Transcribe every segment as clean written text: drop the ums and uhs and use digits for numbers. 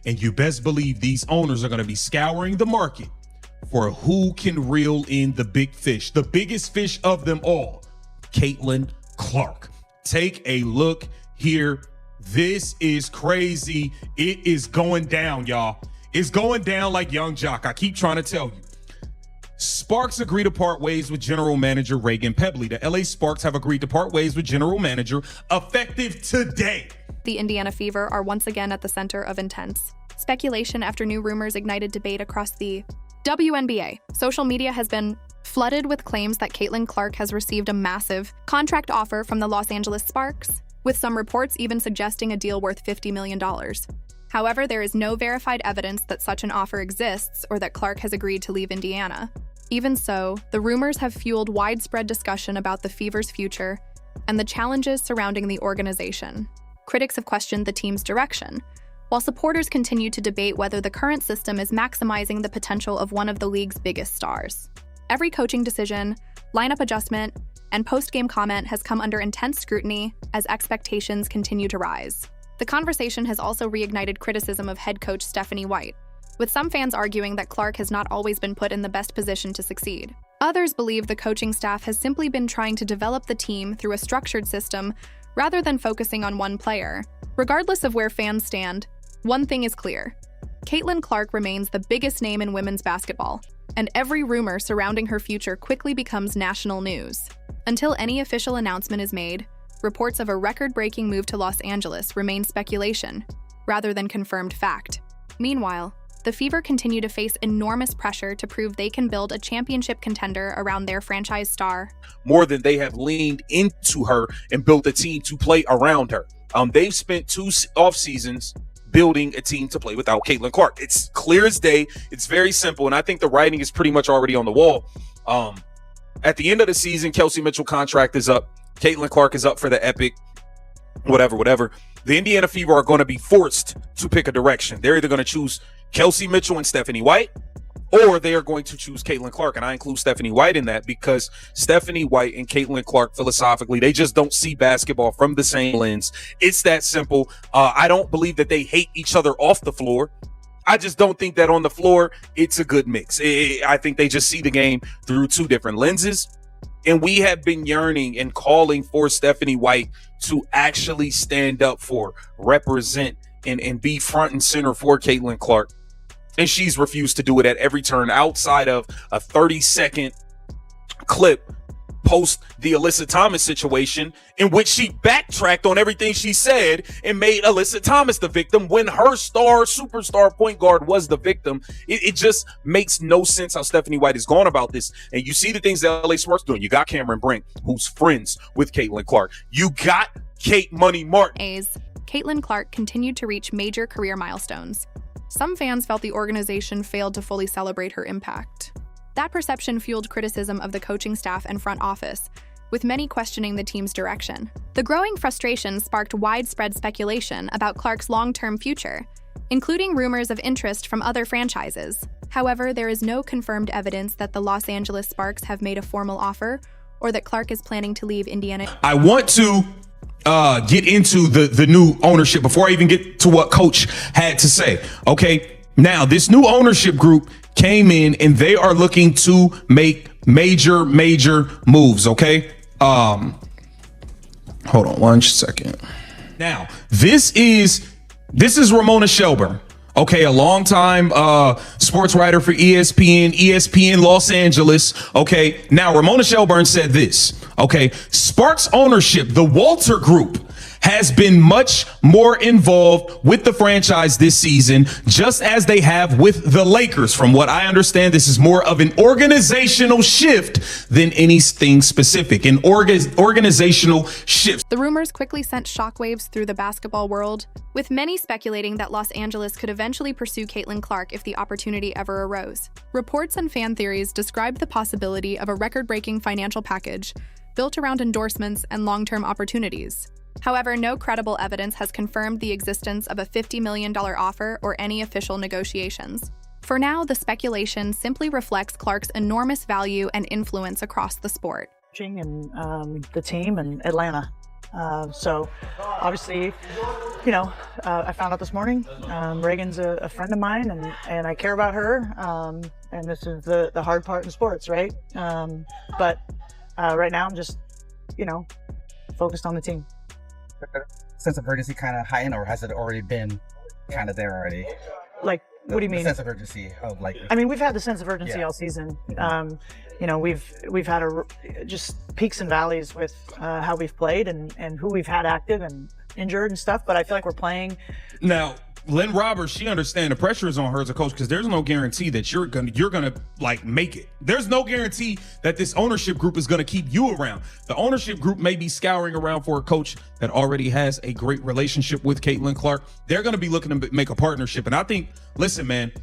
And you best believe these owners are going to be scouring the market for who can reel in the big fish, the biggest fish of them all, CaitlinClark. Take a look here. This is crazy. It is going down, y'all. It's going down like Young Jock. I keep trying to tell you. Sparks agreed to part ways with general manager Reagan Pebley. The LASparks have agreed to part ways with general manager effective today. The Indiana Fever are once again at the center of intense speculation after new rumors ignited debate across the WNBA. Social media has been flooded with claims that CaitlinClark has received a massive contract offer from the Los Angeles Sparks, with some reports even suggesting a deal worth $50 million. However, there is no verified evidence that such an offer exists or that Clark has agreed to leave Indiana. Even so, the rumors have fueled widespread discussion about the Fever's future and the challenges surrounding the organization. Critics have questioned the team's direction, while supporters continue to debate whether the current system is maximizing the potential of one of the league's biggest stars. Every coaching decision, lineup adjustment, and post-game comment has come under intense scrutiny as expectations continue to rise. The conversation has also reignited criticism of head coach Stephanie White, with some fans arguing that Clark has not always been put in the best position to succeed. Others believe the coaching staff has simply been trying to develop the team through a structured system rather than focusing on one player. Regardless of where fans stand, one thing is clear. CaitlinClark remains the biggest name in women's basketball, and every rumor surrounding her future quickly becomes national news. Until any official announcement is made, reports of a record-breaking move to Los Angeles remain speculation, rather than confirmed fact. Meanwhile, the Fever continue to face enormous pressure to prove they can build a championship contender around their franchise star. More than they have leaned into her and built a team to play around her. They've spent 2 off seasons building a team to play without CaitlinClark. It's clear as day. It's very simple, and I think the writing is pretty much already on the wall. At the end of the season, Kelsey Mitchell contract is up. CaitlinClark is up for the epic, whatever. The Indiana Fever are going to be forced to pick a direction. They're either going to choose Kelsey Mitchell and Stephanie White, or they are going to choose CaitlinClark. And I include Stephanie White in that because Stephanie White and CaitlinClark, philosophically, they just don't see basketball from the same lens. It's that simple. I don't believe that they hate each other off the floor. I just don't think that on the floor, it's a good mix. I think they just see the game through 2 different lenses. And we have been yearning and calling for Stephanie White to actually stand up for, represent, and be front and center for CaitlinClark. And she's refused to do it at every turn outside of a 30-second clip post the Alyssa Thomas situation in which she backtracked on everything she said and made Alyssa Thomas the victim when her superstar point guard was the victim. It just makes no sense how Stephanie White has gone about this. And you see the things that LASparks doing. You got Cameron Brink, who's friends with CaitlinClark. You got Kate Money Martin. CaitlinClark continued to reach major career milestones. Some fans felt the organization failed to fully celebrate her impact. That perception fueled criticism of the coaching staff and front office, with many questioning the team's direction. The growing frustration sparked widespread speculation about Clark's long-term future, including rumors of interest from other franchises. However, there is no confirmed evidence that the Los Angeles Sparks have made a formal offer or that Clark is planning to leave Indiana. I want to get into the new ownership before I even get to what Coach had to say. Okay, now this new ownership group came in and they are looking to make major moves. Okay, hold on 1 second. Now this is Ramona Shelburne. Okay, a longtime sports writer for ESPN Los Angeles. Okay, now Ramona Shelburne said this. Okay, Sparks ownership, the Walter Group, has been much more involved with the franchise this season, just as they have with the Lakers. From what I understand, this is more of an organizational shift than anything specific, an organizational shift. The rumors quickly sent shockwaves through the basketball world, with many speculating that Los Angeles could eventually pursue CaitlinClark if the opportunity ever arose. Reports and fan theories described the possibility of a record-breaking financial package built around endorsements and long-term opportunities. However, no credible evidence has confirmed the existence of a $50 million offer or any official negotiations. For now, the speculation simply reflects Clark's enormous value and influence across the sport. And the team in Atlanta. So obviously, I found out this morning, Reagan's a friend of mine, and I care about her, and this is the hard part in sports, right? But right now I'm just, focused on the team. Sense of urgency kind of heightened, or has it already been kind of there already? Like, what do you mean? The sense of urgency of like. I mean, we've had the sense of urgency all season. We've had just peaks and valleys with how we've played and who we've had active and injured and stuff. But I feel like we're playing. Now, Lynn Roberts, she understands the pressure is on her as a coach, because there's no guarantee that you're gonna like make it. There's no guarantee that this ownership group is gonna keep you around. The ownership group may be scouring around for a coach that already has a great relationship with CaitlinClark. They're gonna be looking to make a partnership. And I think, listen, man,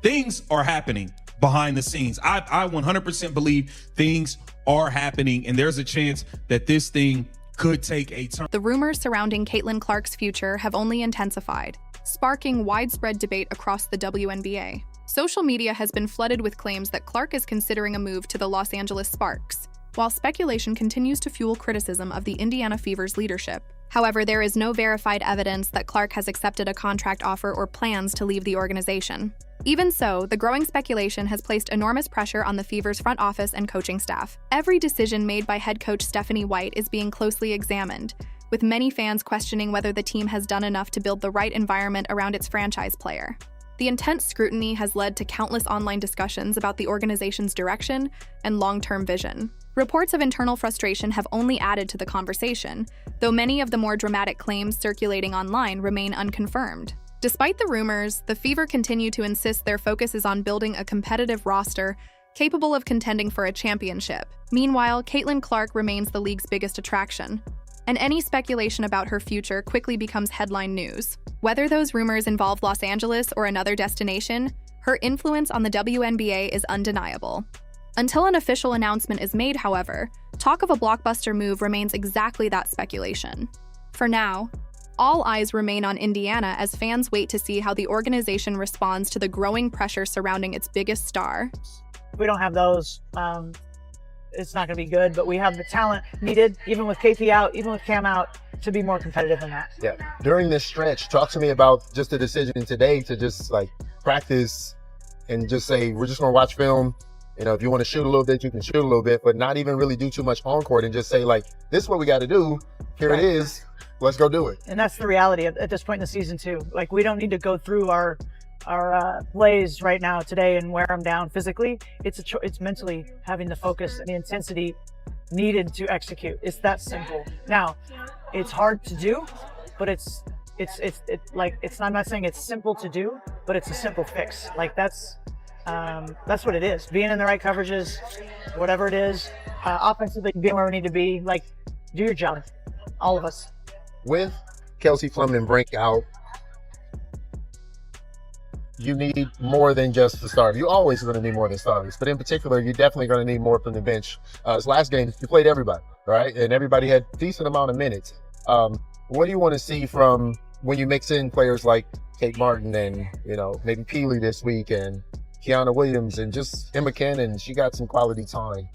things are happening behind the scenes. I 100% believe things are happening, and there's a chance that this thing could take a turn. The rumors surrounding CaitlinClark's future have only intensified, sparking widespread debate across the WNBA. Social media has been flooded with claims that Clark is considering a move to the LASparks, while speculation continues to fuel criticism of the Indiana Fever's leadership. However, there is no verified evidence that Clark has accepted a contract offer or plans to leave the organization. Even so, the growing speculation has placed enormous pressure on the Fever's front office and coaching staff. Every decision made by head coach Stephanie White is being closely examined, with many fans questioning whether the team has done enough to build the right environment around its franchise player. The intense scrutiny has led to countless online discussions about the organization's direction and long-term vision. Reports of internal frustration have only added to the conversation, though many of the more dramatic claims circulating online remain unconfirmed. Despite the rumors, the Fever continue to insist their focus is on building a competitive roster capable of contending for a championship. Meanwhile, CaitlinClark remains the league's biggest attraction, and any speculation about her future quickly becomes headline news. Whether those rumors involve Los Angeles or another destination, her influence on the WNBA is undeniable. Until an official announcement is made, however, talk of a blockbuster move remains exactly that speculation. For now, all eyes remain on Indiana as fans wait to see how the organization responds to the growing pressure surrounding its biggest star. If we don't have those, it's not going to be good, but we have the talent needed, even with KP out, even with Cam out, to be more competitive than that. Yeah. During this stretch, talk to me about just the decision today to just like practice and just say, we're just going to watch film. If you want to shoot a little bit, you can shoot a little bit, but not even really do too much on court and just say like, this is what we got to do. Here it is. Let's go do it. And that's the reality at this point in the season too. Like, we don't need to go through our plays right now today and wear them down physically. It's mentally having the focus and the intensity needed to execute. It's that simple. Now, it's hard to do, but I'm not saying it's simple to do, but it's a simple fix. Like, that's what it is. Being in the right coverages, whatever it is, offensively being where we need to be. Like, do your job, all of us. With Kelsey Plum and Brink out, you need more than just the starter. You're always going to need more than starters, but in particular, you're definitely going to need more from the bench. This last game, you played everybody, right? And everybody had a decent amount of minutes. What do you want to see from when you mix in players like Kate Martin and, maybe Peely this week and Kiana Williams and just Emma Cannon? She got some quality time.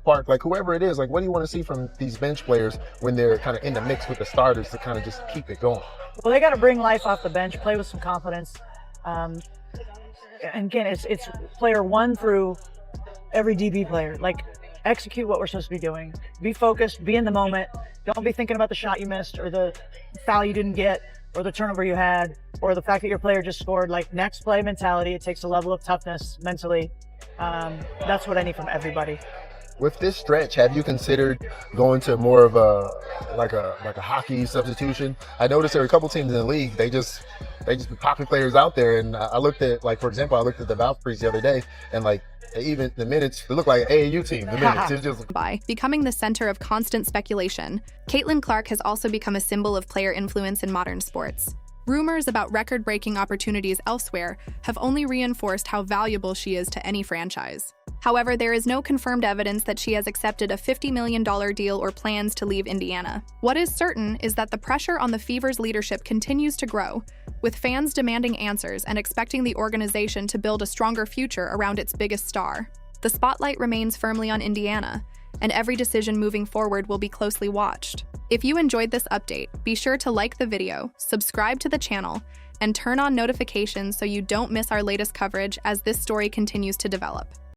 Park, like whoever it is, like what do you want to see from these bench players when they're kind of in the mix with the starters to kind of just keep it going? Well, they got to bring life off the bench, play with some confidence. And again, it's player one through every DB player. Like, execute what we're supposed to be doing. Be focused, be in the moment. Don't be thinking about the shot you missed or the foul you didn't get or the turnover you had or the fact that your player just scored. Like, next play mentality. It takes a level of toughness mentally. That's what I need from everybody. With this stretch, have you considered going to more of a hockey substitution? I noticed there are a couple teams in the league, they just put hockey players out there, and I looked at, like, for example, I looked at the Valkyries the other day, and like even the minutes, it looked like an AAU team. The minutes, it's just by becoming the center of constant speculation, CaitlinClark has also become a symbol of player influence in modern sports. Rumors about record-breaking opportunities elsewhere have only reinforced how valuable she is to any franchise. However, there is no confirmed evidence that she has accepted a $50 million deal or plans to leave Indiana. What is certain is that the pressure on the Fever's leadership continues to grow, with fans demanding answers and expecting the organization to build a stronger future around its biggest star. The spotlight remains firmly on Indiana, and every decision moving forward will be closely watched. If you enjoyed this update, be sure to like the video, subscribe to the channel, and turn on notifications so you don't miss our latest coverage as this story continues to develop.